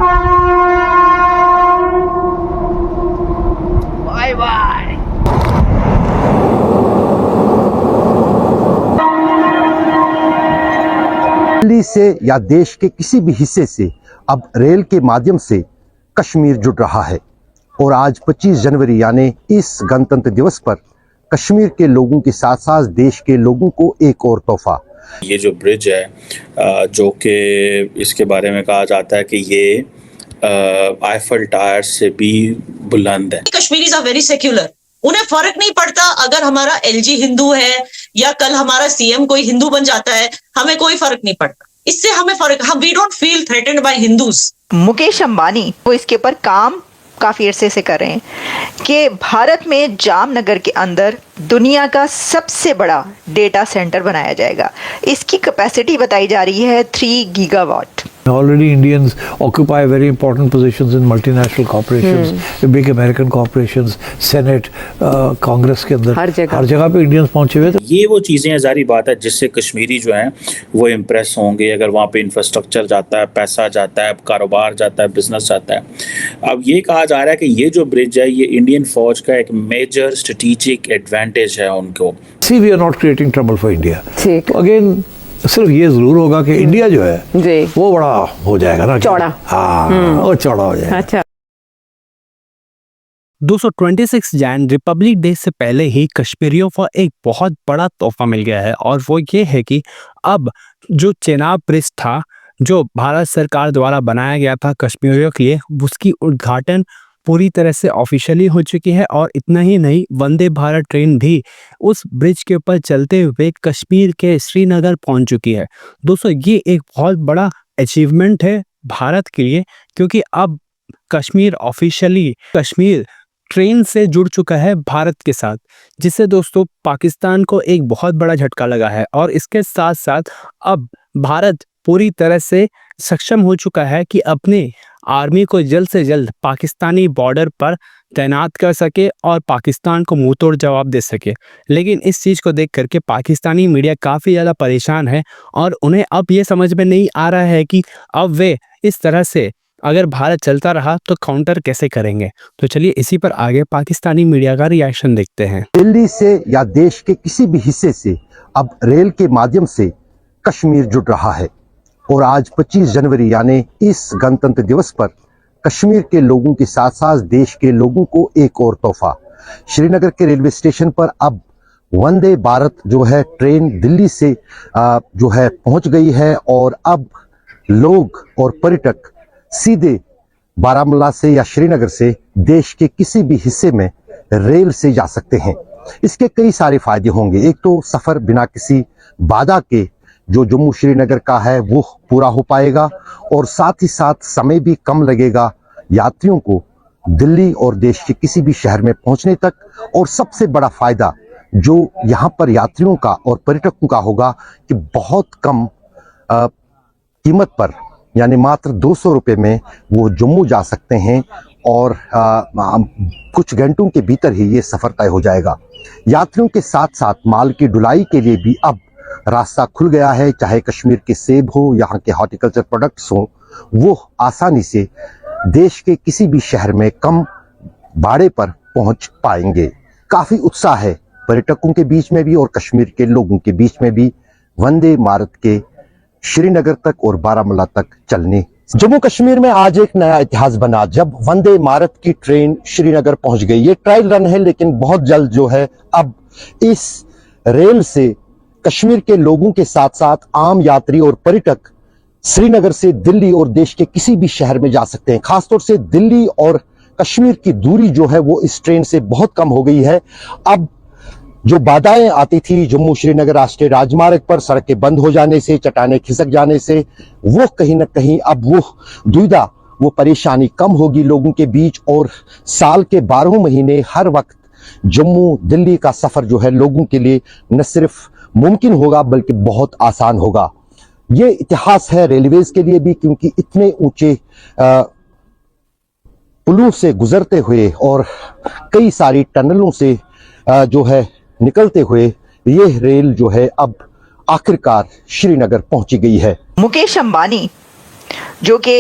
Bye bye. Delhi से या देश के किसी भी हिस्से से अब रेल के माध्यम से कश्मीर जुड़ रहा है और आज 25 जनवरी यानी इस गणतंत्र दिवस पर कश्मीर के लोगों के साथ साथ देश के लोगों को एक और तोहफा। ये जो ब्रिज है जो कि इसके बारे में कहा जाता है कि ये आईफल टावर से भी बुलंद है। कश्मीरीज आर वेरी सेक्युलर, उन्हें फर्क नहीं पड़ता अगर हमारा एलजी हिंदू है या कल हमारा सीएम कोई हिंदू बन जाता है, हमें कोई फर्क नहीं पड़ता। इससे हमें फर्क, हम we don't feel threatened by Hindus. Mukesh Ambani वो इसके ऊपर काम काफ़ी अरसे से कर रहे हैं कि भारत में जामनगर के अंदर दुनिया का सबसे बड़ा डेटा सेंटर बनाया जाएगा। इसकी कैपेसिटी बताई जा रही है 3 gigawatt. Already Indians occupy very important positions in multinational corporations, big American corporations, Senate, Congress के अंदर हर जगह पे इंडियंस पहुंचे हुए। ये वो चीज़ें जारी बात है जिससे कश्मीरी जो हैं वो इम्प्रेस होंगे अगर वहाँ पे इंफ्रास्ट्रक्चर जाता है, पैसा जाता है, कारोबार जाता है, बिजनेस जाता है। अब ये कहा जा रहा है कि ये जो ब्रिज है ये इंडियन फौज का एक मेजर स्ट्रेटेजिक एडवांटेज है उनको। See, we are not creating trouble for India. तो अगेन सिर्फ ये जरूर होगा कि इंडिया जो है वो बड़ा हो जाएगा ना, चौड़ा। हाँ, वो चौड़ा हो जाएगा। अच्छा। 226 जैन रिपब्लिक डे से पहले ही कश्मीरियों को एक बहुत बड़ा तोहफा मिल गया है और वो ये है कि अब जो चेनाब ब्रिज था जो भारत सरकार द्वारा बनाया गया था कश्मीरियों के लिए, उसकी उद्घाटन पूरी तरह से ऑफिशियली हो चुकी है। और इतना ही नहीं, वंदे भारत ट्रेन भी उस ब्रिज के ऊपर चलते हुए कश्मीर के श्रीनगर पहुंच चुकी है। दोस्तों ये एक बहुत बड़ा अचीवमेंट है भारत के लिए, क्योंकि अब कश्मीर ऑफिशियली कश्मीर ट्रेन से जुड़ चुका है भारत के साथ, जिससे दोस्तों पाकिस्तान को एक बहुत बड़ा झटका लगा है। और इसके साथ साथ अब भारत पूरी तरह से सक्षम हो चुका है कि अपने आर्मी को जल्द से जल्द पाकिस्तानी बॉर्डर पर तैनात कर सके और पाकिस्तान को मुंह तोड़ जवाब दे सके। लेकिन इस चीज़ को देख करके पाकिस्तानी मीडिया काफ़ी ज़्यादा परेशान है और उन्हें अब ये समझ में नहीं आ रहा है कि अब वे इस तरह से अगर भारत चलता रहा तो काउंटर कैसे करेंगे। तो चलिए इसी पर आगे पाकिस्तानी मीडिया का रिएक्शन देखते हैं। दिल्ली से या देश के किसी भी हिस्से से अब रेल के माध्यम से कश्मीर जुड़ रहा है और आज 25 जनवरी यानी इस गणतंत्र दिवस पर कश्मीर के लोगों के साथ साथ देश के लोगों को एक और तोहफा। श्रीनगर के रेलवे स्टेशन पर अब वंदे भारत जो है ट्रेन दिल्ली से जो है पहुंच गई है और अब लोग और पर्यटक सीधे बारामूला से या श्रीनगर से देश के किसी भी हिस्से में रेल से जा सकते हैं। इसके कई सारे फायदे होंगे। एक तो सफर बिना किसी बाधा के जो जम्मू श्रीनगर का है वो पूरा हो पाएगा और साथ ही साथ समय भी कम लगेगा यात्रियों को दिल्ली और देश के किसी भी शहर में पहुंचने तक। और सबसे बड़ा फायदा जो यहाँ पर यात्रियों का और पर्यटकों का होगा कि बहुत कम कीमत पर यानी मात्र 200 रुपये में वो जम्मू जा सकते हैं और कुछ घंटों के भीतर ही ये सफ़र तय हो जाएगा। यात्रियों के साथ साथ माल की ढुलाई के लिए भी अब रास्ता खुल गया है। चाहे कश्मीर के सेब हो, यहाँ के हॉर्टिकल्चर प्रोडक्ट्स हो, वो आसानी से देश के किसी भी शहर में कम भाड़े पर पहुँच पाएंगे। काफ़ी उत्साह है पर्यटकों के बीच में भी और कश्मीर के लोगों के बीच में भी वंदे भारत के श्रीनगर तक और बारामूला तक चलने। जम्मू कश्मीर में आज एक नया इतिहास बना जब वंदे भारत की ट्रेन श्रीनगर पहुंच गई। ये ट्रायल रन है लेकिन बहुत जल्द जो है अब इस रेल से कश्मीर के लोगों के साथ साथ आम यात्री और पर्यटक श्रीनगर से दिल्ली और देश के किसी भी शहर में जा सकते हैं। खासतौर से दिल्ली और कश्मीर की दूरी जो है वो इस ट्रेन से बहुत कम हो गई है। अब जो बाधाएं आती थी जम्मू श्रीनगर राष्ट्रीय राजमार्ग पर सड़कें बंद हो जाने से, चट्टानें खिसक जाने से, वो कहीं ना कहीं अब वो दुविधा, वो परेशानी कम होगी लोगों के बीच और साल के 12 महीने हर वक्त जम्मू दिल्ली का सफर जो है लोगों के लिए न सिर्फ मुमकिन होगा बल्कि बहुत आसान होगा। ये इतिहास है रेलवेज के लिए भी, क्योंकि इतने ऊंचे पुलों से गुजरते हुए और कई सारी टनलों से जो है निकलते हुए ये रेल जो है अब आखिरकार श्रीनगर पहुंची गई है। मुकेश अंबानी जो कि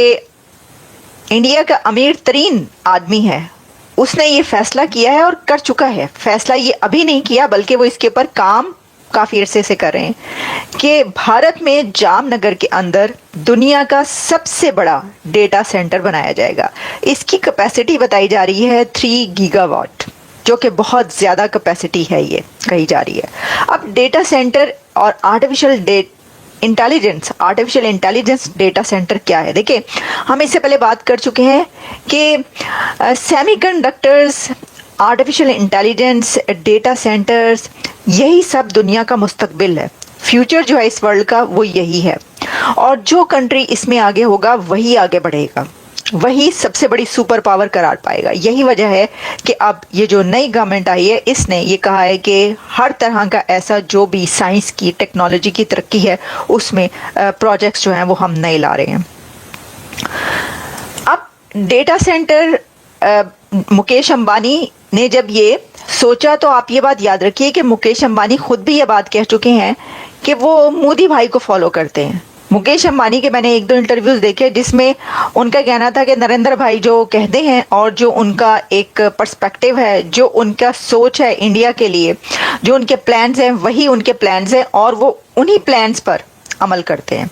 इंडिया का अमीर तरीन आदमी है, उसने ये फैसला किया है और कर चुका है। फैसला ये अभी नहीं किया बल्कि वो इसके ऊपर काम काफ़ी अरसे से कर रहे हैं कि भारत में जामनगर के अंदर दुनिया का सबसे बड़ा डेटा सेंटर बनाया जाएगा। इसकी कैपेसिटी बताई जा रही है 3 गीगावाट, जो कि बहुत ज़्यादा कैपेसिटी है ये कही जा रही है। अब डेटा सेंटर और आर्टिफिशियल इंटेलिजेंस डेटा सेंटर क्या है? देखिए, हम इससे पहले बात कर चुके हैं कि semiconductors, artificial intelligence, data centres, यही सब दुनिया का मुस्तकबिल है। फ्यूचर जो है इस वर्ल्ड का वो यही है, और जो कंट्री इसमें आगे होगा वही आगे बढ़ेगा, वही सबसे बड़ी सुपर पावर करार पाएगा। यही वजह है कि अब ये जो नई गवर्नमेंट आई है, इसने ये कहा है कि हर तरह का ऐसा जो भी साइंस की, टेक्नोलॉजी की तरक्की है, उसमें प्रोजेक्ट्स जो हैं वो हम नए ला रहे हैं। अब डेटा सेंटर मुकेश अंबानी ने जब ये सोचा, तो आप ये बात याद रखिए कि मुकेश अंबानी खुद भी ये बात कह चुके हैं कि वो मोदी भाई को फॉलो करते हैं। मुकेश अंबानी के मैंने 1-2 इंटरव्यूज देखे जिसमें उनका कहना था कि नरेंद्र भाई जो कहते हैं और जो उनका एक पर्सपेक्टिव है, जो उनका सोच है इंडिया के लिए, जो उनके प्लान्स हैं वही उनके प्लान्स हैं और वो उन्हीं प्लान्स पर अमल करते हैं।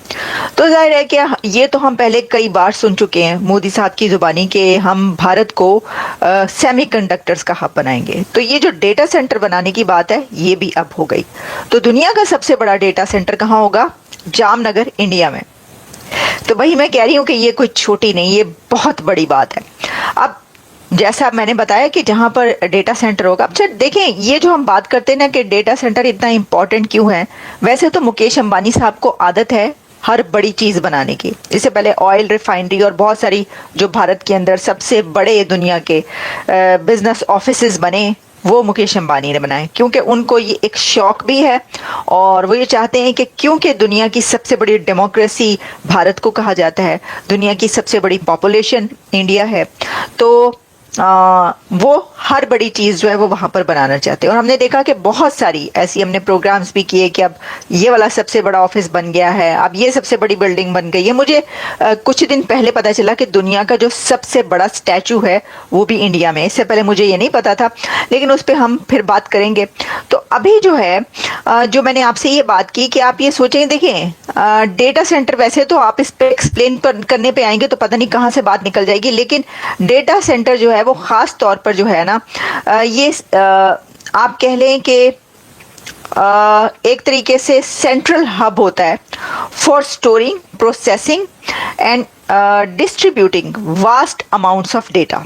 तो जाहिर है कि ये तो हम पहले कई बार सुन चुके हैं मोदी साहब की ज़ुबानी कि हम भारत को सेमीकंडक्टर्स का हब बनाएंगे। तो ये जो डेटा सेंटर बनाने की बात है ये भी अब हो गई। तो दुनिया का सबसे बड़ा डेटा सेंटर कहाँ होगा? जामनगर, इंडिया में। तो वही मैं कह रही हूँ कि ये कोई छोटी नहीं, ये बहुत बड़ी बात है। अब जैसा मैंने बताया कि जहाँ पर डेटा सेंटर होगा, अब देखें ये जो हम बात करते हैं ना कि डेटा सेंटर इतना इम्पोर्टेंट क्यों है, वैसे तो मुकेश अंबानी साहब को आदत है हर बड़ी चीज़ बनाने की। इससे पहले ऑयल रिफाइनरी और बहुत सारी जो भारत के अंदर सबसे बड़े दुनिया के बिजनेस ऑफिसेज बने, वो मुकेश अंबानी ने बनाए, क्योंकि उनको ये एक शौक भी है और वो ये चाहते हैं कि क्योंकि दुनिया की सबसे बड़ी डेमोक्रेसी भारत को कहा जाता है, दुनिया की सबसे बड़ी पॉपुलेशन इंडिया है, तो वो हर बड़ी चीज़ जो है वो वहाँ पर बनाना चाहते हैं। और हमने देखा कि बहुत सारी ऐसी हमने प्रोग्राम्स भी किए कि अब ये वाला सबसे बड़ा ऑफिस बन गया है, अब ये सबसे बड़ी बिल्डिंग बन गई है। मुझे कुछ दिन पहले पता चला कि दुनिया का जो सबसे बड़ा स्टैचू है वो भी इंडिया में। इससे पहले मुझे ये नहीं पता था, लेकिन उस पर हम फिर बात करेंगे। तो अभी जो है जो मैंने आपसे ये बात की कि आप ये सोचें, देखें डेटा सेंटर, वैसे तो आप इस पर एक्सप्लेन करने पे आएंगे तो पता नहीं कहाँ से बात निकल जाएगी, लेकिन डेटा सेंटर जो है वो ख़ास तौर पर जो है ना, ये आप कह लें कि एक तरीके से सेंट्रल हब होता है for storing, processing and distributing vast amounts of data.